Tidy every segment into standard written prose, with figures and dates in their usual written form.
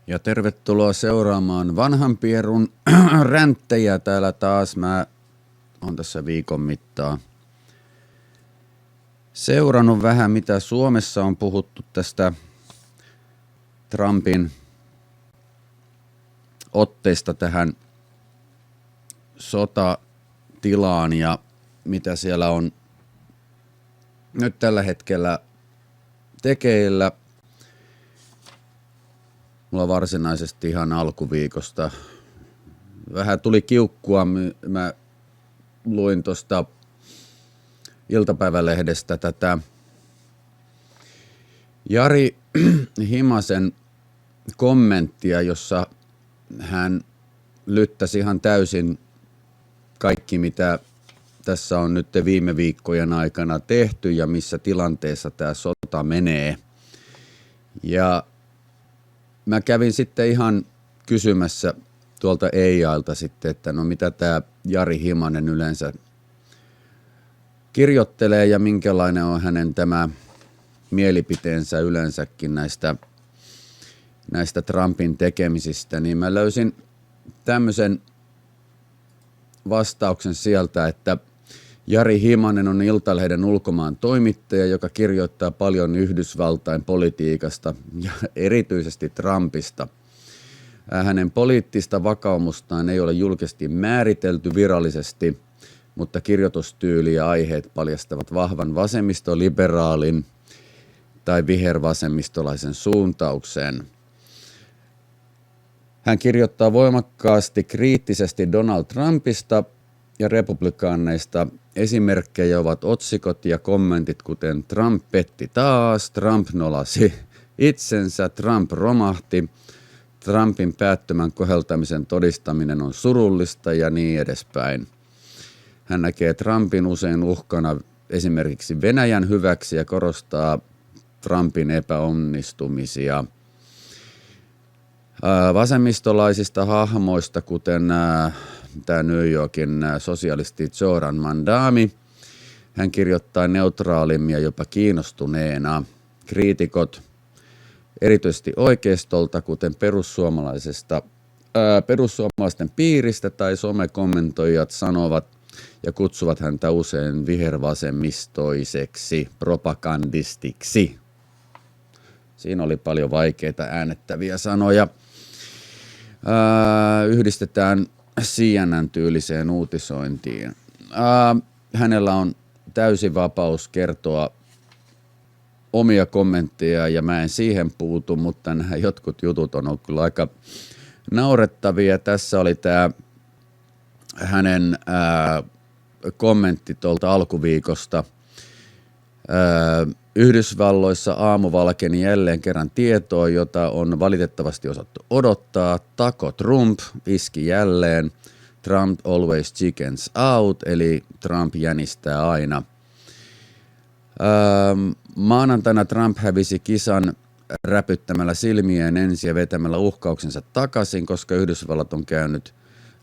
Ja tervetuloa seuraamaan Vanhan Pierun ränttejä täällä taas. Mä oon tässä viikon mittaan seurannut vähän, mitä Suomessa on puhuttu tästä Trumpin otteista tähän sotatilaan ja mitä siellä on nyt tällä hetkellä tekeillä. Mulla varsinaisesti ihan alkuviikosta vähän tuli kiukkua. Mä luin tuosta iltapäivälehdestä tätä Jari Himasen kommenttia, jossa hän lyttäsi ihan täysin kaikki, mitä tässä on nyt viime viikkojen aikana tehty ja missä tilanteessa tämä sota menee. Ja mä kävin sitten ihan kysymässä tuolta EIAilta sitten, että no mitä tämä Jari Himanen yleensä kirjoittelee ja minkälainen on hänen tämä mielipiteensä yleensäkin näistä Trumpin tekemisistä, niin mä löysin tämmöisen vastauksen sieltä, että Jari Himanen on Iltalehden ulkomaan toimittaja, joka kirjoittaa paljon Yhdysvaltain politiikasta ja erityisesti Trumpista. Hänen poliittista vakaumustaan ei ole julkisesti määritelty virallisesti, mutta kirjoitustyyli ja aiheet paljastavat vahvan vasemmistoliberaalin tai vihervasemmistolaisen suuntauksen. Hän kirjoittaa voimakkaasti kriittisesti Donald Trumpista ja republikaaneista. Esimerkkejä ovat otsikot ja kommentit, kuten Trump petti taas, Trump nolasi itsensä, Trump romahti, Trumpin päättömän koheltamisen todistaminen on surullista ja niin edespäin. Hän näkee Trumpin usein uhkana esimerkiksi Venäjän hyväksi ja korostaa Trumpin epäonnistumisia. Vasemmistolaisista hahmoista, kuten tämä New Yorkin sosialisti Zoran Mandami, hän kirjoittaa neutraalimmin ja jopa kiinnostuneena. Kriitikot erityisesti oikeistolta, kuten perussuomalaisten piiristä tai somekommentoijat sanovat ja kutsuvat häntä usein vihervasemmistoiseksi propagandistiksi. Siinä oli paljon vaikeita äännettäviä sanoja. Yhdistetään CNN-tyyliseen uutisointiin. Hänellä on täysi vapaus kertoa omia kommentteja ja mä en siihen puutu, mutta nämä jotkut jutut on kyllä aika naurettavia. Tässä oli tämä hänen kommentti tuolta alkuviikosta. Yhdysvalloissa aamu valkeni jälleen kerran tietoa, jota on valitettavasti osattu odottaa. Taco Trump iski jälleen. Trump always chickens out, eli Trump jänistää aina. Maanantaina Trump hävisi kisan räpyttämällä silmiään ensin ja vetämällä uhkauksensa takaisin, koska Yhdysvallat on käynyt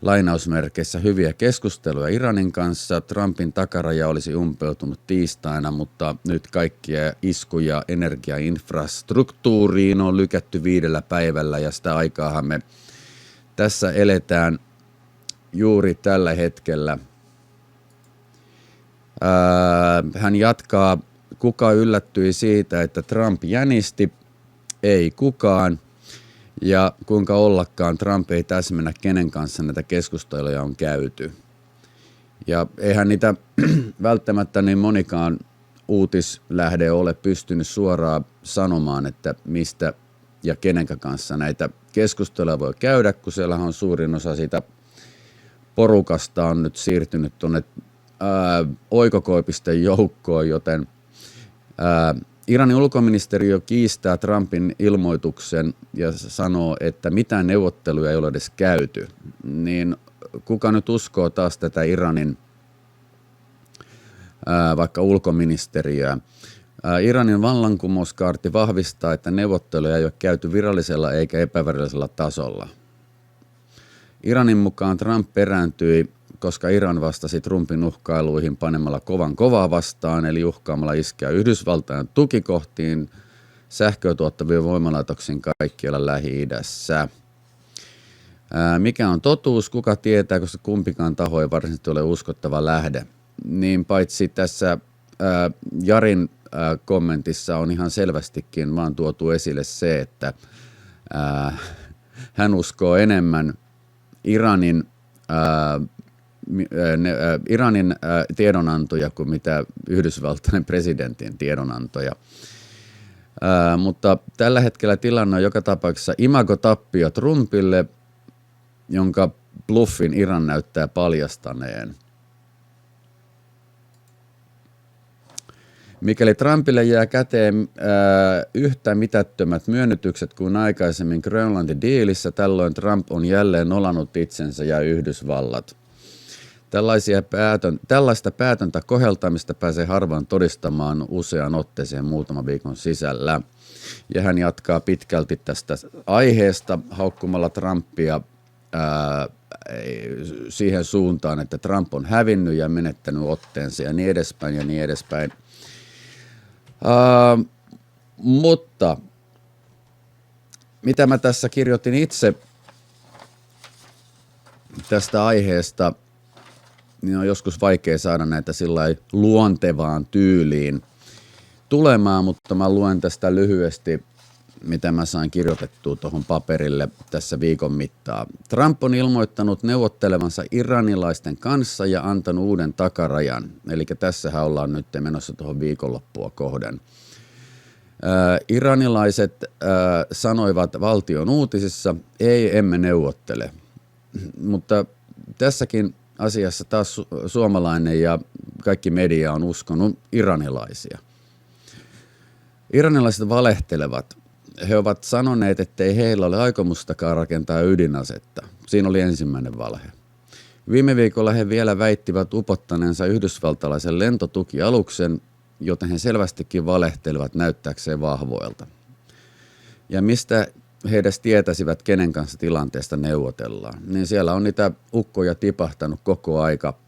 lainausmerkeissä hyviä keskusteluja Iranin kanssa. Trumpin takaraja olisi umpeutunut tiistaina, mutta nyt kaikkia iskuja energiainfrastruktuuriin on lykätty 5 päivällä ja sitä aikaahan me tässä eletään juuri tällä hetkellä. Hän jatkaa, kuka yllättyi siitä, että Trump jänisti, ei kukaan. Ja kuinka ollakaan, Trump ei täsmennä, kenen kanssa näitä keskusteluja on käyty. Ja eihän niitä välttämättä niin monikaan uutislähde ole pystynyt suoraan sanomaan, että mistä ja kenenkä kanssa näitä keskusteluja voi käydä, kun siellä on suurin osa siitä porukasta on nyt siirtynyt tuonne oikokoipisten joukkoon, joten Iranin ulkoministeriö kiistää Trumpin ilmoituksen ja sanoo, että mitään neuvotteluja ei ole edes käyty. Niin kuka nyt uskoo taas tätä Iranin vaikka ulkoministeriöä? Iranin vallankumouskaarti vahvistaa, että neuvotteluja ei ole käyty virallisella eikä epävirallisella tasolla. Iranin mukaan Trump perääntyi, koska Iran vastasi Trumpin uhkailuihin panemalla kovan kovaa vastaan, eli uhkaamalla iskeä Yhdysvaltain tukikohtiin sähköä tuottavia voimalaitoksiin kaikkialla Lähi-idässä. Mikä on totuus? Kuka tietää, koska kumpikaan taho ei varsinaisesti ole uskottava lähde. Niin paitsi tässä Jarin kommentissa on ihan selvästikin vaan tuotu esille se, että hän uskoo enemmän Iranin tiedonantoja kuin mitä Yhdysvaltain presidentin tiedonantoja. Mutta tällä hetkellä tilanne on joka tapauksessa imagotappio Trumpille, jonka bluffin Iran näyttää paljastaneen. Mikäli Trumpille jää käteen yhtä mitättömät myönnytykset kuin aikaisemmin Grönlannin diilissä, tällöin Trump on jälleen nolannut itsensä ja Yhdysvallat. Tällaista päätöntä koheltamista pääsee harvoin todistamaan usean otteeseen muutaman viikon sisällä. Ja hän jatkaa pitkälti tästä aiheesta haukkumalla Trumpia siihen suuntaan, että Trump on hävinnyt ja menettänyt otteensa ja niin edespäin ja niin edespäin. Mutta mitä mä tässä kirjoitin itse tästä aiheesta, niin on joskus vaikea saada näitä sillai luontevaan tyyliin tulemaan, mutta mä luen tästä lyhyesti, mitä mä sain kirjoitettua tuohon paperille tässä viikon mittaan. Trump on ilmoittanut neuvottelevansa iranilaisten kanssa ja antanut uuden takarajan. Eli tässähän ollaan nyt menossa tuohon viikonloppua kohden. Iranilaiset sanoivat valtion uutisissa, ei emme neuvottele. Mutta tässäkin asiassa taas suomalainen ja kaikki media on uskonut iranilaisia. Iranilaiset valehtelevat. He ovat sanoneet, ettei heillä ole aikomustakaan rakentaa ydinasetta. Siinä oli ensimmäinen valhe. Viime viikolla he vielä väittivät upottaneensa yhdysvaltalaisen lentotukialuksen, joten he selvästikin valehtelevat näyttääkseen vahvoilta. Ja mistä he edes tietäisivät, kenen kanssa tilanteesta neuvotellaan, niin siellä on niitä ukkoja tipahtanut koko aika.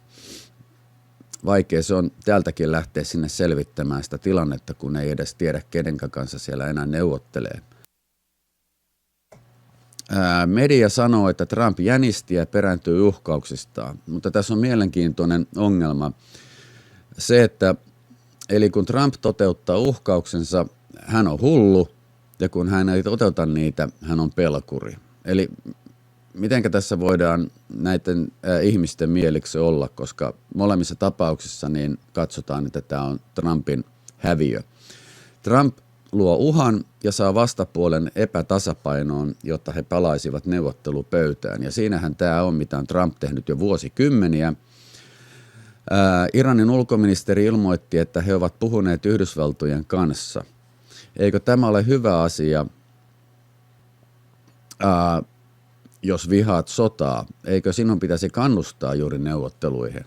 Vaikea se on täältäkin lähteä sinne selvittämään sitä tilannetta, kun ei edes tiedä, kenen kanssa siellä enää neuvottelee. Media sanoo, että Trump jänisti ja perääntyy uhkauksistaan, mutta tässä on mielenkiintoinen ongelma. Se, että eli kun Trump toteuttaa uhkauksensa, hän on hullu, ja kun hän ei toteuta niitä, hän on pelkuri. Eli mitenkä tässä voidaan näiden ihmisten mieliksi olla, koska molemmissa tapauksissa niin katsotaan, että tämä on Trumpin häviö. Trump luo uhan ja saa vastapuolen epätasapainoon, jotta he palaisivat neuvottelupöytään. Ja siinähän tämä on, mitä on Trump tehnyt jo vuosikymmeniä. Iranin ulkoministeri ilmoitti, että he ovat puhuneet Yhdysvaltojen kanssa. Eikö tämä ole hyvä asia, jos vihaat sotaa? Eikö sinun pitäisi kannustaa juuri neuvotteluihin?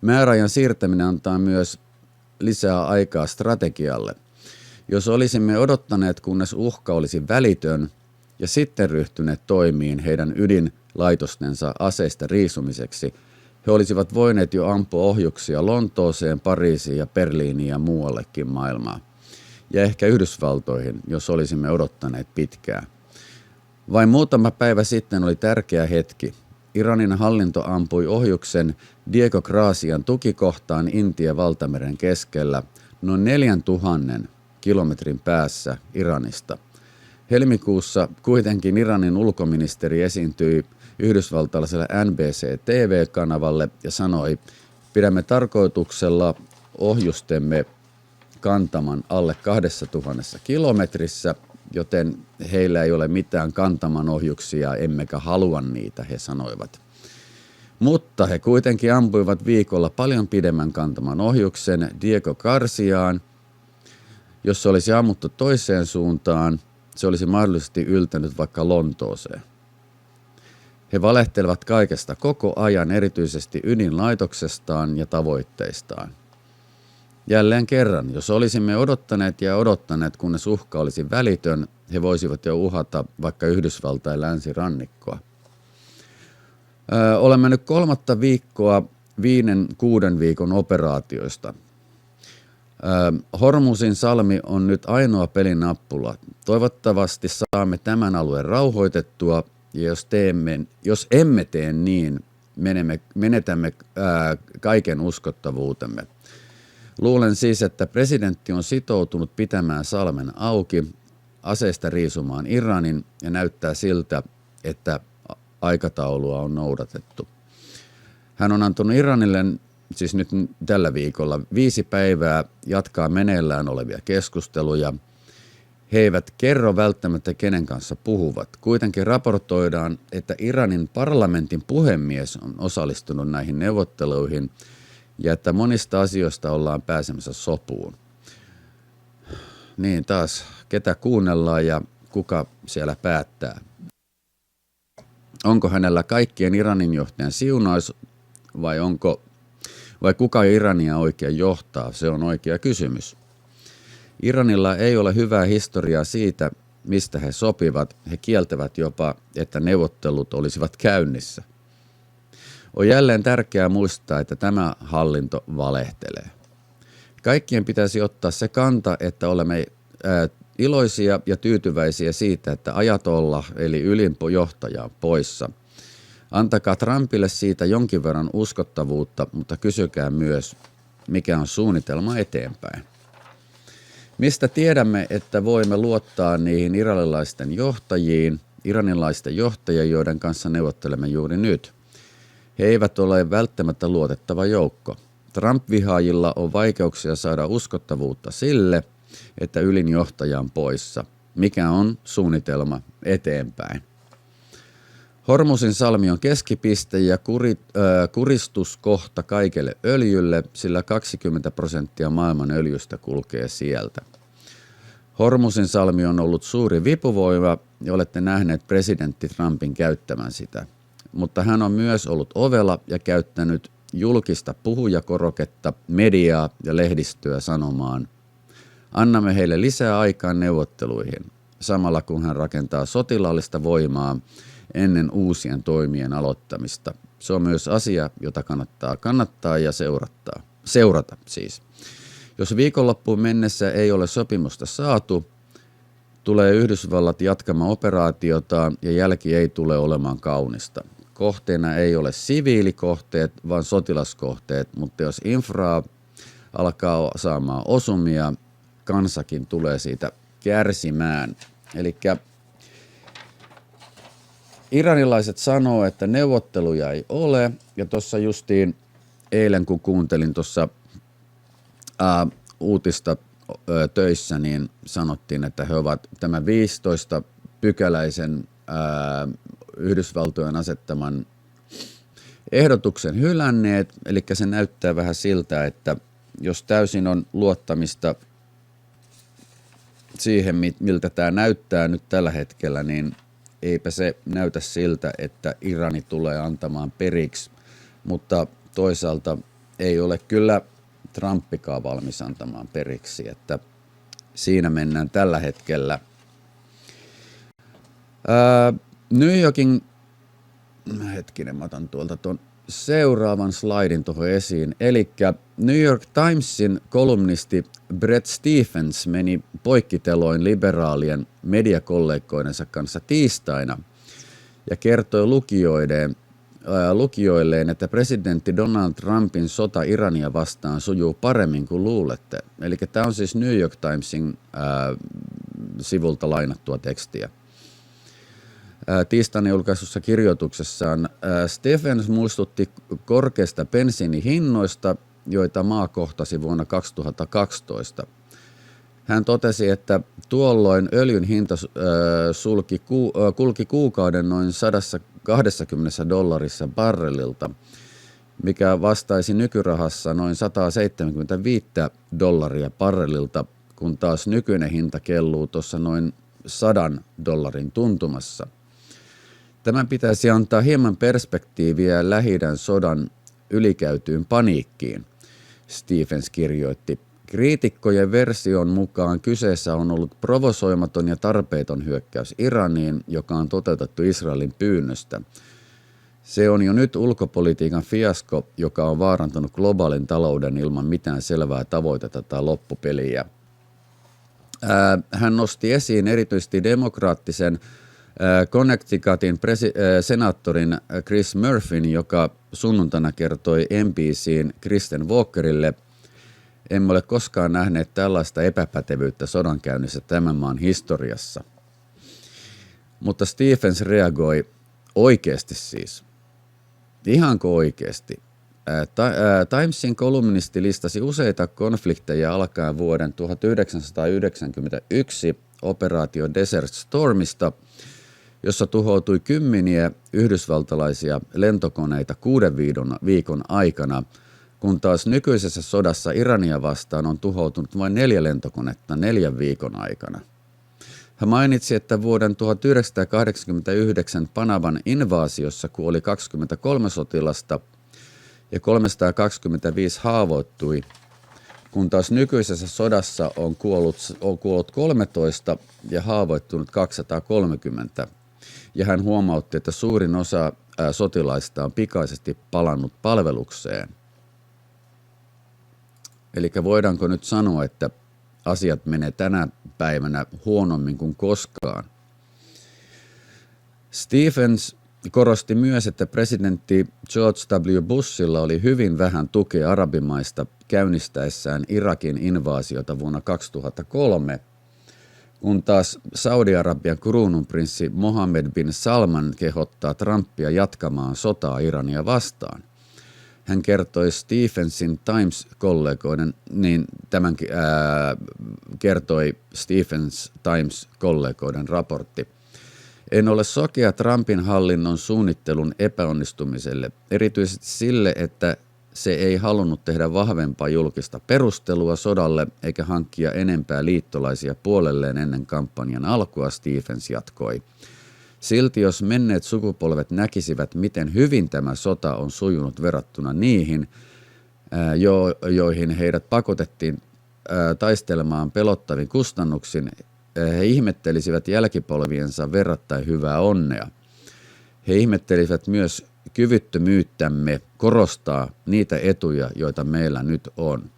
Määräajan siirtäminen antaa myös lisää aikaa strategialle. Jos olisimme odottaneet, kunnes uhka olisi välitön ja sitten ryhtyneet toimiin heidän ydinlaitostensa aseista riisumiseksi, he olisivat voineet jo ampua ohjuksia Lontooseen, Pariisiin ja Berliiniin ja muuallekin maailmaa. Ja ehkä Yhdysvaltoihin, jos olisimme odottaneet pitkään. Vain muutama päivä sitten oli tärkeä hetki. Iranin hallinto ampui ohjuksen Diego Garcian tukikohtaan Intian valtameren keskellä noin 4000 kilometrin päässä Iranista. Helmikuussa kuitenkin Iranin ulkoministeri esiintyi yhdysvaltalaiselle NBC-TV-kanavalle ja sanoi, pidämme tarkoituksella ohjustemme kantaman alle 2000 kilometrissä, joten heillä ei ole mitään kantaman ohjuksia, emmekä halua niitä, he sanoivat. Mutta he kuitenkin ampuivat viikolla paljon pidemmän kantaman ohjuksen Diego Garciaan. Jos se olisi ammuttu toiseen suuntaan, se olisi mahdollisesti yltänyt vaikka Lontooseen. He valehtelevat kaikesta koko ajan, erityisesti ydinlaitoksestaan ja tavoitteistaan. Jälleen kerran, jos olisimme odottaneet, kunnes uhka olisi välitön, he voisivat jo uhata vaikka Yhdysvaltain länsirannikkoa. Olemme nyt 3. viikkoa 5-6 viikon operaatioista. Hormuzin salmi on nyt ainoa pelinappula. Toivottavasti saamme tämän alueen rauhoitettua, ja jos emme tee niin, menetämme kaiken uskottavuutemme. Luulen siis, että presidentti on sitoutunut pitämään salmen auki, aseista riisumaan Iranin, ja näyttää siltä, että aikataulua on noudatettu. Hän on antanut Iranille, siis nyt tällä viikolla, 5 päivää jatkaa meneillään olevia keskusteluja. He eivät kerro välttämättä kenen kanssa puhuvat. Kuitenkin raportoidaan, että Iranin parlamentin puhemies on osallistunut näihin neuvotteluihin ja että monista asioista ollaan pääsemässä sopuun. Niin taas, ketä kuunnellaan ja kuka siellä päättää. Onko hänellä kaikkien Iranin johtajan siunaus vai kuka Irania oikein johtaa? Se on oikea kysymys. Iranilla ei ole hyvää historiaa siitä, mistä he sopivat. He kieltävät jopa, että neuvottelut olisivat käynnissä. On jälleen tärkeää muistaa, että tämä hallinto valehtelee. Kaikkien pitäisi ottaa se kanta, että olemme iloisia ja tyytyväisiä siitä, että Ajatollah eli ylin johtaja on poissa. Antakaa Trumpille siitä jonkin verran uskottavuutta, mutta kysykää myös, mikä on suunnitelma eteenpäin. Mistä tiedämme, että voimme luottaa niihin iranilaisten johtajia, joiden kanssa neuvottelemme juuri nyt? He eivät ole välttämättä luotettava joukko. Trump-vihaajilla on vaikeuksia saada uskottavuutta sille, että ylin johtaja on poissa. Mikä on suunnitelma eteenpäin? Hormuzin salmi on keskipiste ja kuristuskohta kaikelle öljylle, sillä 20% maailman öljystä kulkee sieltä. Hormuzin salmi on ollut suuri vipuvoima ja olette nähneet presidentti Trumpin käyttämään sitä. Mutta hän on myös ollut ovela ja käyttänyt julkista puhujakoroketta, mediaa ja lehdistöä sanomaan: annamme heille lisää aikaa neuvotteluihin, samalla kun hän rakentaa sotilaallista voimaa ennen uusien toimien aloittamista. Se on myös asia, jota kannattaa ja seurata siis. Jos viikonloppuun mennessä ei ole sopimusta saatu, tulee Yhdysvallat jatkamaan operaatiota ja jälki ei tule olemaan kaunista. Kohteena ei ole siviilikohteet, vaan sotilaskohteet, mutta jos infraa alkaa saamaan osumia, kansakin tulee siitä kärsimään. Elikkä iranilaiset sanoo, että neuvotteluja ei ole, ja tuossa justiin eilen kun kuuntelin tuossa uutista töissä, niin sanottiin, että he ovat tämän 15-pykäläisen Yhdysvaltojen asettaman ehdotuksen hylänneet, eli se näyttää vähän siltä, että jos täysin on luottamista siihen, miltä tämä näyttää nyt tällä hetkellä, niin eipä se näytä siltä, että Irani tulee antamaan periksi, mutta toisaalta ei ole kyllä Trumpikaan valmis antamaan periksi, että siinä mennään tällä hetkellä. New Yorkin, mä otan tuolta tuon seuraavan slaidin tuohon esiin, eli New York Timesin kolumnisti Bret Stephens meni poikkiteloin liberaalien mediakollegoidensa kanssa tiistaina ja kertoi lukijoilleen, että presidentti Donald Trumpin sota Irania vastaan sujuu paremmin kuin luulette. Eli tämä on siis New York Timesin sivulta lainattua tekstiä. Tiistaina julkaisussa kirjoituksessaan Stephens muistutti korkeista bensiinihinnoista, joita maa kohtasi vuonna 2012. Hän totesi, että tuolloin öljyn hinta kulki kuukauden noin $120 barrelilta, mikä vastaisi nykyrahassa noin $175 barrelilta, kun taas nykyinen hinta kelluu tuossa noin $100 tuntumassa. Tämän pitäisi antaa hieman perspektiiviä Lähi-idän sodan ylikäytyyn paniikkiin, Stephens kirjoitti. Kriitikkojen version mukaan kyseessä on ollut provosoimaton ja tarpeeton hyökkäys Iraniin, joka on toteutettu Israelin pyynnöstä. Se on jo nyt ulkopolitiikan fiasko, joka on vaarantanut globaalin talouden ilman mitään selvää tavoitetta tai loppupeliä. Hän nosti esiin erityisesti demokraattisen Connecticutin senaattorin Chris Murphyn, joka sunnuntaina kertoi NBC:n Kristen Walkerille: "Emme ole koskaan nähneet tällaista epäpätevyyttä sodankäynnissä tämän maan historiassa." Mutta Stephens reagoi: "Oikeasti siis? Ihanko oikeasti?" Timesin kolumnisti listasi useita konflikteja alkaen vuoden 1991 operaatio Desert Stormista, jossa tuhoutui kymmeniä yhdysvaltalaisia lentokoneita 6 viikon aikana, kun taas nykyisessä sodassa Irania vastaan on tuhoutunut vain 4 lentokonetta 4 viikon aikana. Hän mainitsi, että vuoden 1989 Panaman invaasiossa kuoli 23 sotilasta ja 325 haavoittui, kun taas nykyisessä sodassa on kuollut 13 ja haavoittunut 230. Ja hän huomautti, että suurin osa sotilaista on pikaisesti palannut palvelukseen. Eli voidaanko nyt sanoa, että asiat menee tänä päivänä huonommin kuin koskaan? Stephens korosti myös, että presidentti George W. Bushilla oli hyvin vähän tukea arabimaista käynnistäessään Irakin invaasiota vuonna 2003, kun taas Saudi-Arabian kruununprinssi Mohammed bin Salman kehottaa Trumpia jatkamaan sotaa Irania vastaan. Hän kertoi Stephensin Times-kollegoiden, kertoi Stephens Times-kollegoiden raportti: "En ole sokea Trumpin hallinnon suunnittelun epäonnistumiselle, erityisesti sille, että se ei halunnut tehdä vahvempaa julkista perustelua sodalle eikä hankkia enempää liittolaisia puolelleen ennen kampanjan alkua", Stephens jatkoi. "Silti jos menneet sukupolvet näkisivät, miten hyvin tämä sota on sujunut verrattuna niihin, joihin heidät pakotettiin taistelemaan pelottavin kustannuksin, he ihmettelisivät jälkipolviensa verrattain hyvää onnea. He ihmettelisivät myös kyvyttömyyttämme korostaa niitä etuja, joita meillä nyt on."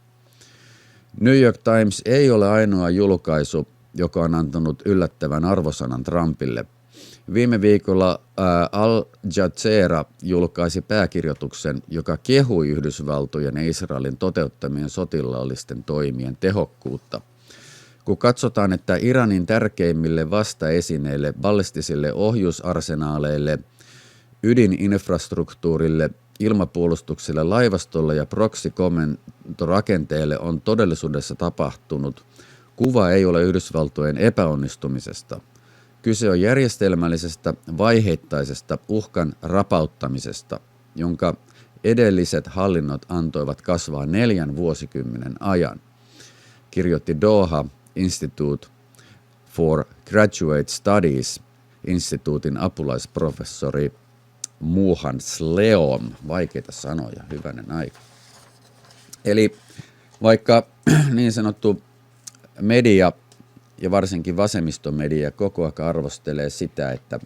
New York Times ei ole ainoa julkaisu, joka on antanut yllättävän arvosanan Trumpille. Viime viikolla Al Jazeera julkaisi pääkirjoituksen, joka kehui Yhdysvaltojen ja Israelin toteuttamien sotilaallisten toimien tehokkuutta. Kun katsotaan, että Iranin tärkeimmille vastaesineille, ballistisille ohjusarsenaaleille, ydininfrastruktuurille, ilmapuolustukselle, laivastolle ja proxy-komentorakenteelle on todellisuudessa tapahtunut, kuva ei ole Yhdysvaltojen epäonnistumisesta. Kyse on järjestelmällisestä, vaiheittaisesta uhkan rapauttamisesta, jonka edelliset hallinnot antoivat kasvaa 4 vuosikymmenen ajan, kirjoitti Doha Institute for Graduate Studies instituutin apulaisprofessori Muhan Sleom. Vaikeita sanoja, hyvänen aika. Eli vaikka niin sanottu media ja varsinkin vasemmistomedia koko ajan arvostelee sitä, että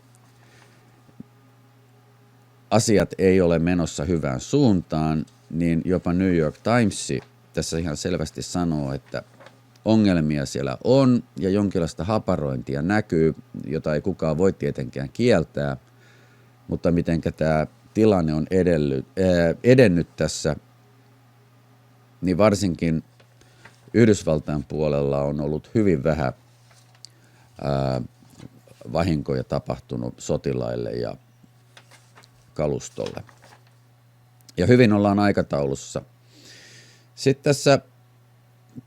asiat ei ole menossa hyvään suuntaan, niin jopa New York Times tässä ihan selvästi sanoo, että ongelmia siellä on ja jonkinlaista haparointia näkyy, jota ei kukaan voi tietenkään kieltää, mutta mitenkä tämä tilanne on edennyt tässä, niin varsinkin Yhdysvaltain puolella on ollut hyvin vähän vahinkoja tapahtunut sotilaille ja kalustolle. Ja hyvin ollaan aikataulussa. Sitten tässä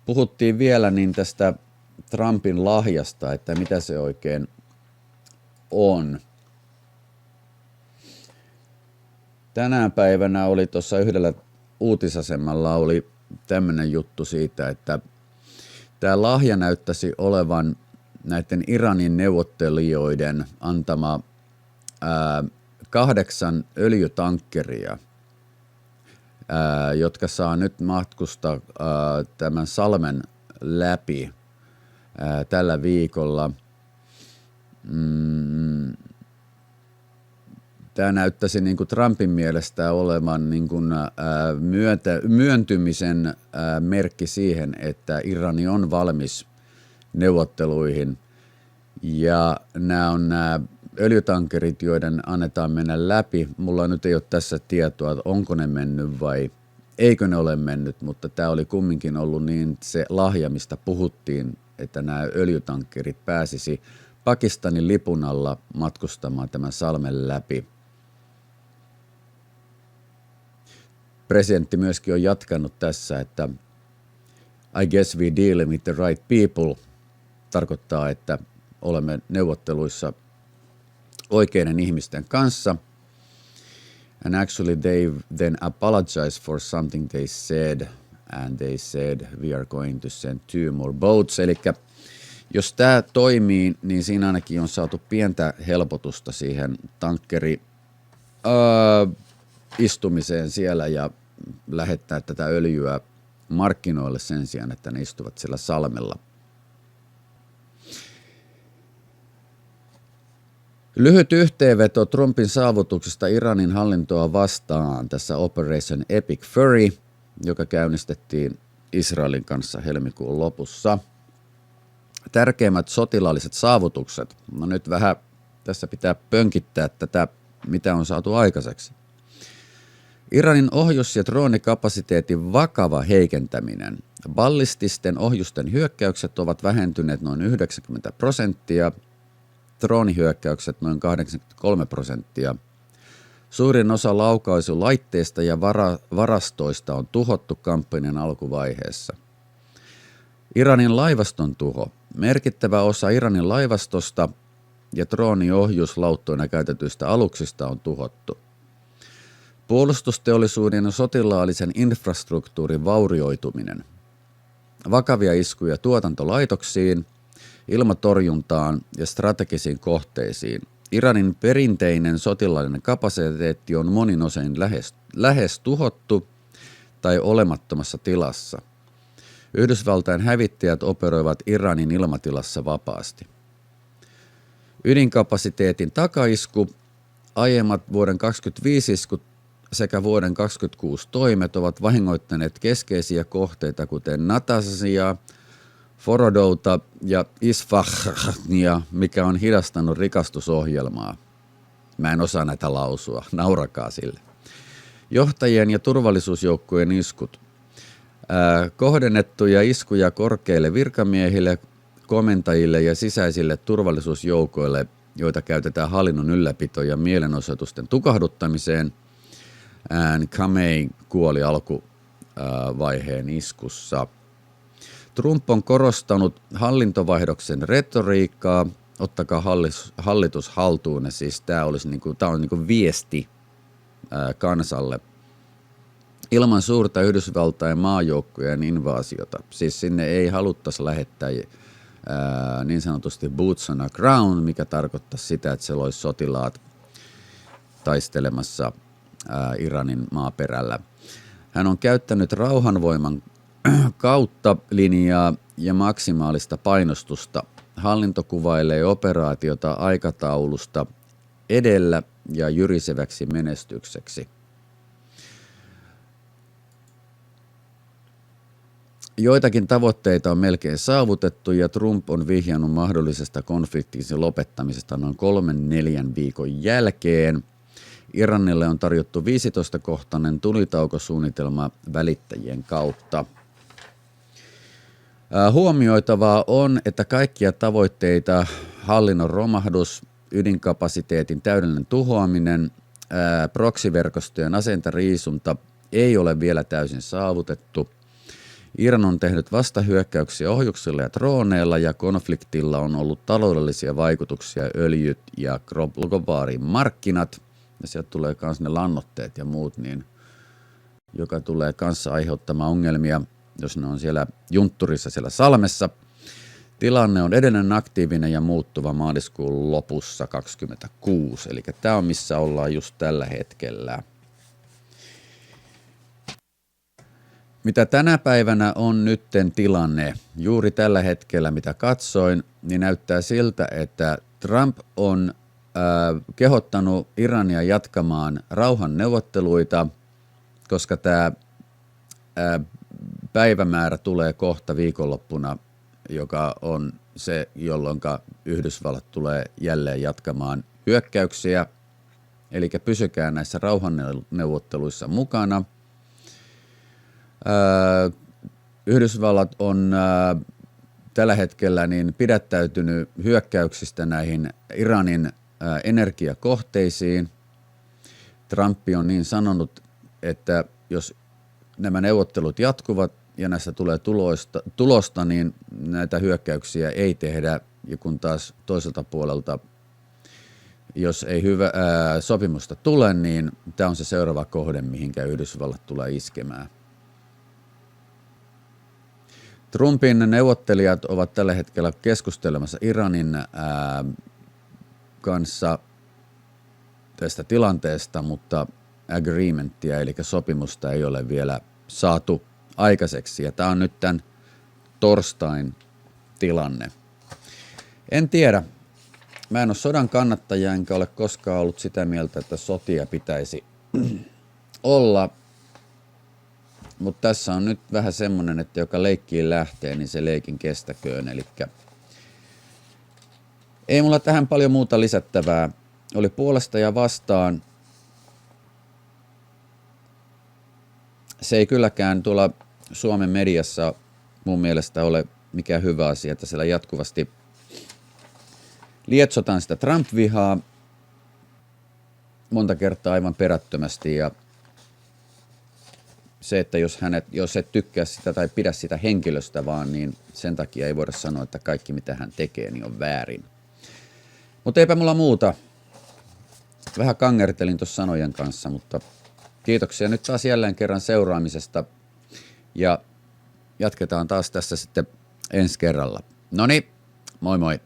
puhuttiin vielä niin tästä Trumpin lahjasta, että mitä se oikein on. Tänään päivänä oli tuossa yhdellä uutisasemalla oli tämmöinen juttu siitä, että tämä lahja näyttäisi olevan näiden Iranin neuvottelijoiden antama 8 öljytankkeria, jotka saa nyt matkustaa tämän salmen läpi tällä viikolla. tämä näyttäisi niin kuin Trumpin mielestä olevan niin kuin, myöntymisen merkki siihen, että Irani on valmis neuvotteluihin. Ja nämä on nämä öljytankerit, joiden annetaan mennä läpi. Mulla nyt ei ole tässä tietoa, että onko ne mennyt vai eikö ne ole mennyt, mutta tämä oli kumminkin ollut niin se lahja, mistä puhuttiin, että nämä öljytankkerit pääsisi Pakistanin lipun alla matkustamaan tämän salmen läpi. Presidentti myöskin on jatkanut tässä, että I guess we deal with the right people, tarkoittaa, että olemme neuvotteluissa oikeiden ihmisten kanssa. And actually they then apologized for something they said, and they said we are going to send 2 more boats. Eli jos tämä toimii, niin siinä ainakin on saatu pientä helpotusta siihen tankkeri istumiseen siellä ja lähettää tätä öljyä markkinoille sen sijaan, että ne istuvat siellä salmella. Lyhyt yhteenveto Trumpin saavutuksista Iranin hallintoa vastaan tässä Operation Epic Fury, joka käynnistettiin Israelin kanssa helmikuun lopussa. Tärkeimmät sotilaalliset saavutukset. No nyt vähän tässä pitää pönkittää tätä, mitä on saatu aikaiseksi. Iranin ohjus- ja droonikapasiteetin vakava heikentäminen. Ballististen ohjusten hyökkäykset ovat vähentyneet noin 90%, droonihyökkäykset noin 83%. Suurin osa laukaisulaitteista ja varastoista on tuhottu kampanjan alkuvaiheessa. Iranin laivaston tuho. Merkittävä osa Iranin laivastosta ja drooniohjuslauttoina käytetyistä aluksista on tuhottu. Puolustusteollisuuden ja sotilaallisen infrastruktuurin vaurioituminen. Vakavia iskuja tuotantolaitoksiin, ilmatorjuntaan ja strategisiin kohteisiin. Iranin perinteinen sotilaallinen kapasiteetti on monin osin lähes tuhottu tai olemattomassa tilassa. Yhdysvaltain hävittäjät operoivat Iranin ilmatilassa vapaasti. Ydinkapasiteetin takaisku, aiemmat vuoden 2025 iskut sekä vuoden 2026 toimet ovat vahingoittaneet keskeisiä kohteita, kuten Natanzia, Forodouta ja Isfahania, mikä on hidastanut rikastusohjelmaa. Mä en osaa näitä lausua, naurakaa sille. Johtajien ja turvallisuusjoukkojen iskut. Kohdennettuja iskuja korkeille virkamiehille, komentajille ja sisäisille turvallisuusjoukoille, joita käytetään hallinnon ylläpito- ja mielenosoitusten tukahduttamiseen. Khamenei kuoli alkuvaiheen iskussa. Trump on korostanut hallintovaihdoksen retoriikkaa, ottakaa hallitus haltuun, siis tämä on niinku viesti kansalle. Ilman suurta Yhdysvaltain maajoukkojen invaasiota, siis sinne ei haluttaisi lähettää niin sanotusti boots on the ground, mikä tarkoittaa sitä, että siellä olisi sotilaat taistelemassa Iranin maaperällä. Hän on käyttänyt rauhanvoiman kautta linjaa ja maksimaalista painostusta. Hallinto kuvailee operaatiota aikataulusta edellä ja jyriseväksi menestykseksi. Joitakin tavoitteita on melkein saavutettu ja Trump on vihjannut mahdollisesta konfliktin lopettamisesta noin 3-4 viikon jälkeen. Iranille on tarjottu 15-kohtainen tulitaukosuunnitelma välittäjien kautta. Huomioitavaa on, että kaikkia tavoitteita, hallinnon romahdus, ydinkapasiteetin täydellinen tuhoaminen, proxyverkostojen asentariisunta ei ole vielä täysin saavutettu. Iran on tehnyt vastahyökkäyksiä ohjuksilla ja drooneilla ja konfliktilla on ollut taloudellisia vaikutuksia öljyt ja globaalin markkinat. Ja sieltä tulee myös ne lannoitteet ja muut, niin, joka tulee kanssa aiheuttamaan ongelmia, jos ne on siellä juntturissa siellä salmessa. Tilanne on edelleen aktiivinen ja muuttuva maaliskuun lopussa 2026, eli tämä on missä ollaan just tällä hetkellä. Mitä tänä päivänä on nytten tilanne, juuri tällä hetkellä mitä katsoin, niin näyttää siltä, että Trump on kehottanut Irania jatkamaan rauhanneuvotteluita, koska tämä päivämäärä tulee kohta viikonloppuna, joka on se, jolloin Yhdysvallat tulee jälleen jatkamaan hyökkäyksiä. Eli pysykää näissä rauhanneuvotteluissa mukana. Yhdysvallat on tällä hetkellä niin pidättäytynyt hyökkäyksistä näihin Iranin energiakohteisiin. Trump on niin sanonut, että jos nämä neuvottelut jatkuvat ja näistä tulee tulosta, niin näitä hyökkäyksiä ei tehdä. Ja kun taas toiselta puolelta, jos ei sopimusta tule, niin tämä on se seuraava kohde, mihinkä Yhdysvallat tulee iskemään. Trumpin neuvottelijat ovat tällä hetkellä keskustelemassa Iranin kanssa tästä tilanteesta, mutta agreementtia, eli sopimusta ei ole vielä saatu aikaiseksi. Ja tämä on nyt tämän torstain tilanne. En tiedä. Mä en ole sodan kannattaja, enkä ole koskaan ollut sitä mieltä, että sotia pitäisi olla. Mutta tässä on nyt vähän semmoinen, että joka leikkiin lähtee, niin se leikin kestäköön. Eli ei mulla tähän paljon muuta lisättävää. Oli puolesta ja vastaan. Se ei kylläkään tuolla Suomen mediassa mun mielestä ole mikään hyvä asia, että siellä jatkuvasti lietsotaan sitä Trump-vihaa monta kertaa aivan perättömästi. Ja se, että jos et tykkää sitä tai pidä sitä henkilöstä vaan, niin sen takia ei voida sanoa, että kaikki mitä hän tekee niin on väärin. Mutta eipä mulla muuta. Vähän kangertelin tuossa sanojen kanssa, mutta kiitoksia nyt taas jälleen kerran seuraamisesta ja jatketaan taas tässä sitten ensi kerralla. Noniin, moi moi!